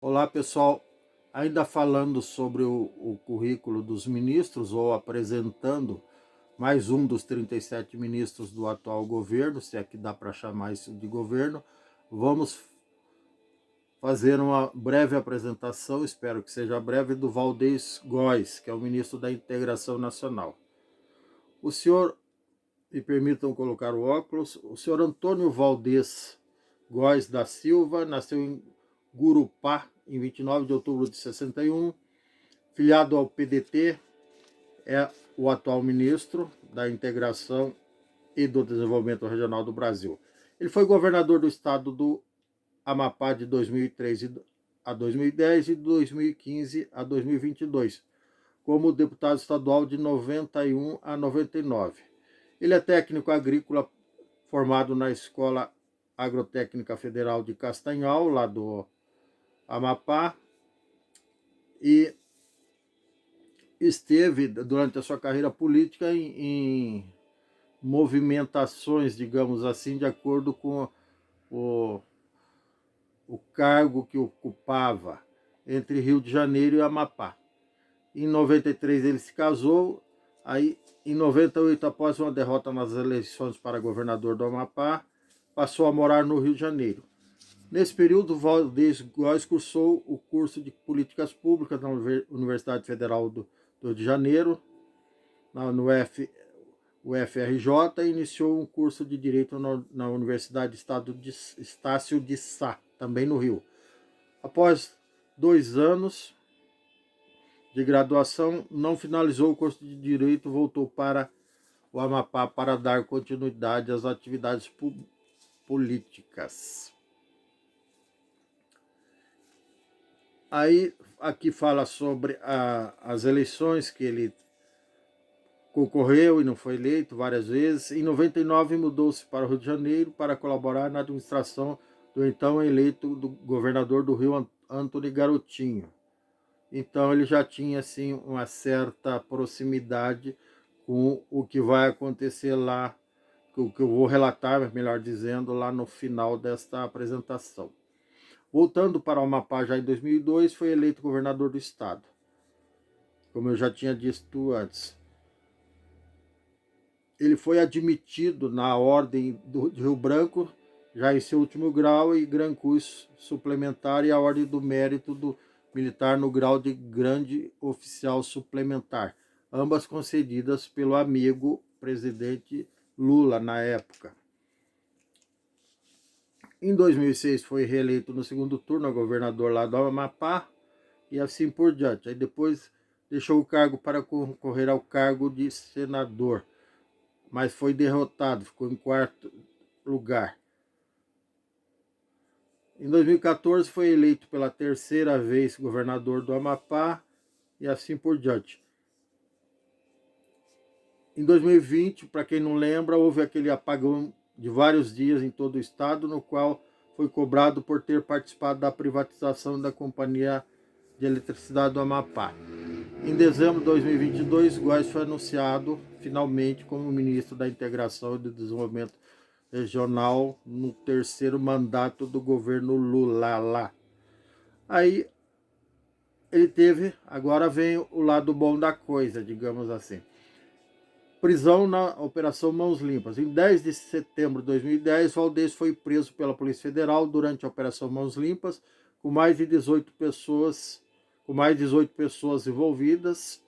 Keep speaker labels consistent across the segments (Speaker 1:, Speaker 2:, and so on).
Speaker 1: Olá pessoal, ainda falando sobre o currículo dos ministros, ou apresentando mais um dos 37 ministros do atual governo, se é que dá para chamar isso de governo, vamos fazer uma breve apresentação, espero que seja breve, do Valdez Góes, que é o ministro da Integração Nacional. O senhor, me permitam colocar o óculos, o senhor Antônio Valdez Góes da Silva nasceu em Gurupá, em 29 de outubro de 61, filiado ao PDT, é o atual ministro da Integração e do Desenvolvimento Regional do Brasil. Ele foi governador do estado do Amapá de 2003 a 2010 e de 2015 a 2022, como deputado estadual de 91 a 99. Ele é técnico agrícola formado na Escola Agrotécnica Federal de Castanhal, lá do Amapá, e esteve durante a sua carreira política em movimentações, digamos assim, de acordo com o, o cargo que ocupava entre Rio de Janeiro e Amapá. Em 93 ele se casou, aí em 98, após uma derrota nas eleições para governador do Amapá, passou a morar no Rio de Janeiro. Nesse período, Valdez Góes cursou o curso de Políticas Públicas na Universidade Federal do Rio de Janeiro, no UFRJ, e iniciou um curso de Direito na Universidade de Estácio de Sá, também no Rio. Após 2 anos de graduação, não finalizou o curso de Direito, voltou para o Amapá para dar continuidade às atividades políticas. Aí aqui fala sobre as eleições que ele concorreu e não foi eleito várias vezes. Em 99 mudou-se para o Rio de Janeiro para colaborar na administração do então eleito governador do Rio, Antony Garotinho. Então ele já tinha assim uma certa proximidade com o que vai acontecer lá, o que eu vou relatar, melhor dizendo, lá no final desta apresentação. Voltando para o Amapá já em 2002, foi eleito governador do estado, como eu já tinha dito antes. Ele foi admitido na Ordem de Rio Branco, já em seu último grau, e Gran Cruz suplementar, e a Ordem do Mérito do Militar no grau de Grande Oficial Suplementar, ambas concedidas pelo amigo presidente Lula na época. Em 2006 foi reeleito no segundo turno a governador lá do Amapá, e assim por diante. Aí depois deixou o cargo para concorrer ao cargo de senador, mas foi derrotado, ficou em quarto lugar. Em 2014 foi eleito pela terceira vez governador do Amapá e assim por diante. Em 2020, para quem não lembra, houve aquele apagão de vários dias em todo o estado, no qual foi cobrado por ter participado da privatização da Companhia de Eletricidade do Amapá. Em dezembro de 2022, Góes foi anunciado finalmente como ministro da Integração e do Desenvolvimento Regional no terceiro mandato do governo Lula lá. Aí ele teve, agora vem o lado bom da coisa, digamos assim. Prisão na Operação Mãos Limpas. Em 10 de setembro de 2010, Valdez foi preso pela Polícia Federal durante a Operação Mãos Limpas, com mais de 18 pessoas envolvidas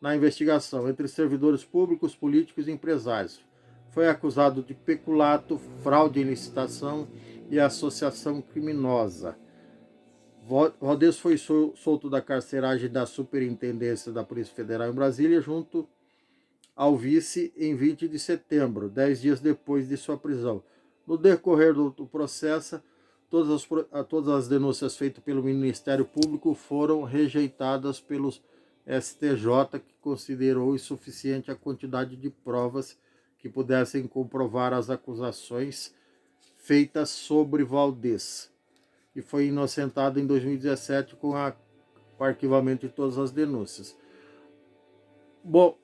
Speaker 1: na investigação, entre servidores públicos, políticos e empresários. Foi acusado de peculato, fraude em licitação e associação criminosa. Valdez foi solto da carceragem da Superintendência da Polícia Federal em Brasília, junto ao vice, em 20 de setembro, 10 dias depois de sua prisão. No decorrer do processo, todas as denúncias feitas pelo Ministério Público foram rejeitadas pelos STJ, que considerou insuficiente a quantidade de provas que pudessem comprovar as acusações feitas sobre Valdez, e foi inocentado em 2017 com o arquivamento de todas as denúncias. Bom,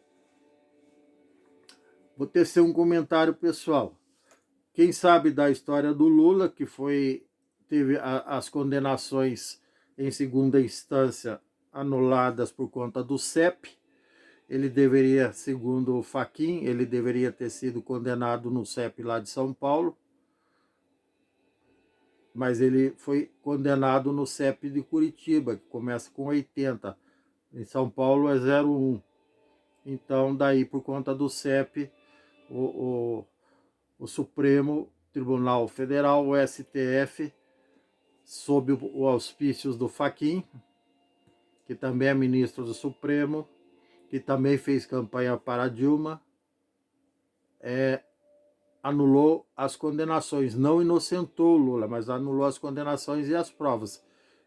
Speaker 1: vou tecer um comentário pessoal. Quem sabe da história do Lula, que teve as condenações em segunda instância anuladas por conta do CEP. Ele deveria, segundo o Fachin, ele deveria ter sido condenado no CEP lá de São Paulo, mas ele foi condenado no CEP de Curitiba, que começa com 80. Em São Paulo é 01. Então, daí, por conta do CEP, o Supremo Tribunal Federal, o STF, sob o auspícios do Fachin, que também é ministro do Supremo, que também fez campanha para Dilma, anulou as condenações. Não inocentou o Lula, mas anulou as condenações e as provas.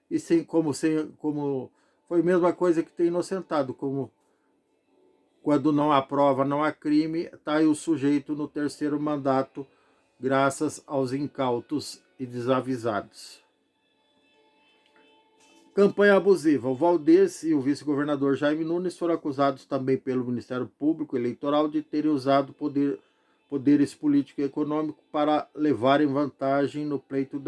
Speaker 1: E como foi a mesma coisa que ter inocentado, como quando não há prova, não há crime, está aí o sujeito no terceiro mandato, graças aos incautos e desavisados. Campanha abusiva. O Valdez e o vice-governador Jaime Nunes foram acusados também pelo Ministério Público Eleitoral de terem usado poderes político e econômico para levarem vantagem no pleito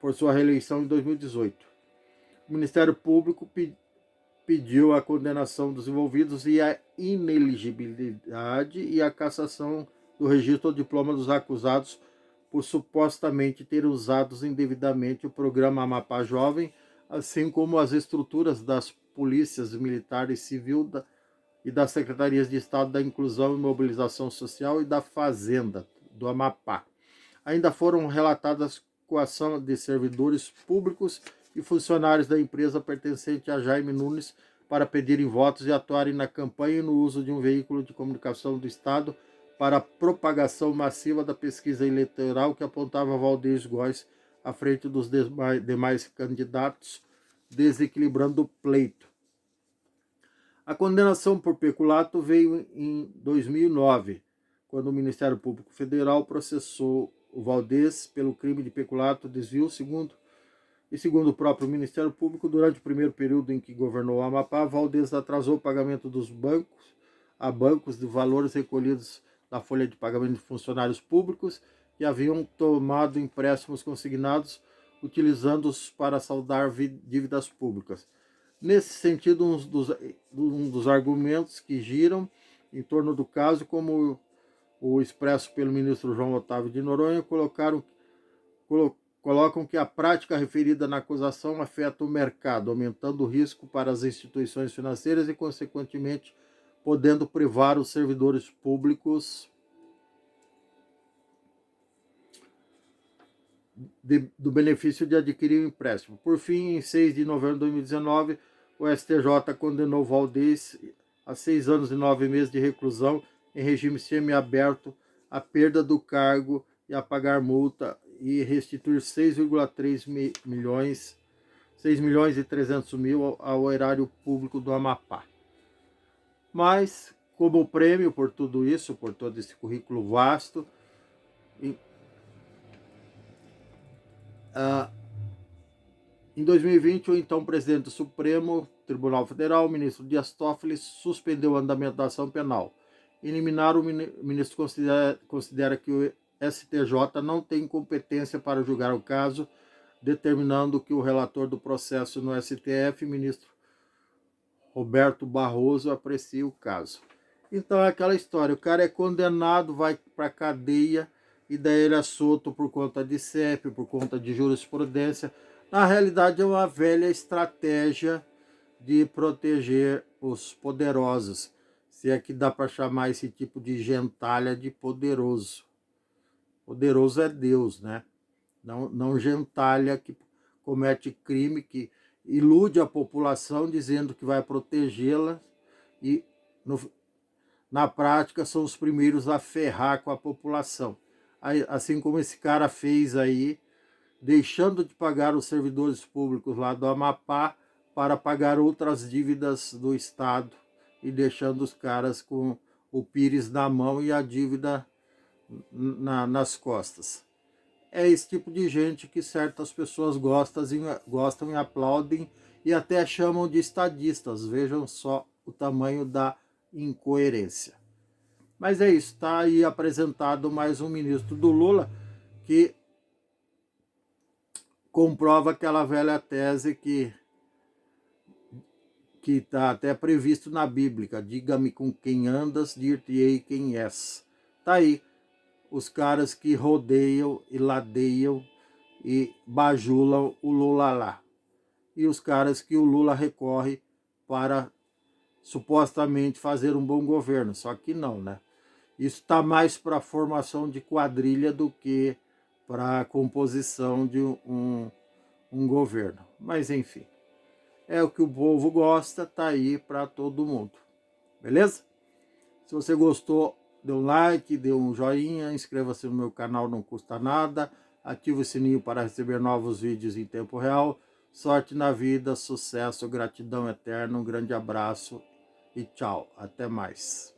Speaker 1: por sua reeleição em 2018. O Ministério Público pediu a condenação dos envolvidos e a ineligibilidade e a cassação do registro ou diploma dos acusados por supostamente ter usado indevidamente o programa Amapá Jovem, assim como as estruturas das polícias militares civil e das secretarias de Estado da Inclusão e Mobilização Social e da Fazenda do Amapá. Ainda foram relatadas coação de servidores públicos e funcionários da empresa pertencente a Jaime Nunes para pedirem votos e atuarem na campanha e no uso de um veículo de comunicação do Estado para a propagação massiva da pesquisa eleitoral que apontava Valdez Góes à frente dos demais candidatos, desequilibrando o pleito. A condenação por peculato veio em 2009, quando o Ministério Público Federal processou o Valdez pelo crime de peculato, desvio, segundo o próprio Ministério Público, durante o primeiro período em que governou o Amapá, Valdez atrasou o pagamento dos bancos de valores recolhidos da folha de pagamento de funcionários públicos que haviam tomado empréstimos consignados, utilizando-os para saldar dívidas públicas. Nesse sentido, um dos argumentos que giram em torno do caso, como o expresso pelo ministro João Otávio de Noronha, colocam que a prática referida na acusação afeta o mercado, aumentando o risco para as instituições financeiras e, consequentemente, podendo privar os servidores públicos do benefício de adquirir o empréstimo. Por fim, em 6 de novembro de 2019, o STJ condenou Valdez a 6 anos e 9 meses de reclusão em regime semiaberto, a perda do cargo e a pagar multa e restituir 6,3 milhões, 6 milhões e 300 mil ao erário público do Amapá. Mas, como prêmio por tudo isso, por todo esse currículo vasto, em 2020, o então presidente do Supremo Tribunal Federal, o ministro Dias Toffoli, suspendeu o andamento da ação penal. Eliminar, o ministro considera que o STJ não tem competência para julgar o caso, determinando que o relator do processo no STF, ministro Roberto Barroso, aprecie o caso. Então é aquela história, o cara é condenado, vai para a cadeia e daí ele é solto por conta de CEP, por conta de jurisprudência. Na realidade é uma velha estratégia de proteger os poderosos, se é que dá para chamar esse tipo de gentalha de poderoso. Poderoso é Deus, né? Não gentalha que comete crime, que ilude a população dizendo que vai protegê-la e na prática são os primeiros a ferrar com a população. Assim como esse cara fez aí, deixando de pagar os servidores públicos lá do Amapá para pagar outras dívidas do Estado e deixando os caras com o pires na mão e a dívida nas costas. É esse tipo de gente que certas pessoas gostam e aplaudem e até chamam de estadistas. Vejam só o tamanho da incoerência. Mas é isso, está aí apresentado mais um ministro do Lula que comprova aquela velha tese que está até previsto na Bíblia: diga-me com quem andas, dir-te-ei quem és. Tá aí os caras que rodeiam e ladeiam e bajulam o Lula lá. E os caras que o Lula recorre para supostamente fazer um bom governo. Só que não, né? Isso está mais para a formação de quadrilha do que para a composição de um governo. Mas enfim, é o que o povo gosta, tá aí para todo mundo. Beleza? Se você gostou, dê um like, dê um joinha, inscreva-se no meu canal, não custa nada. Ative o sininho para receber novos vídeos em tempo real. Sorte na vida, sucesso, gratidão eterna, um grande abraço e tchau. Até mais.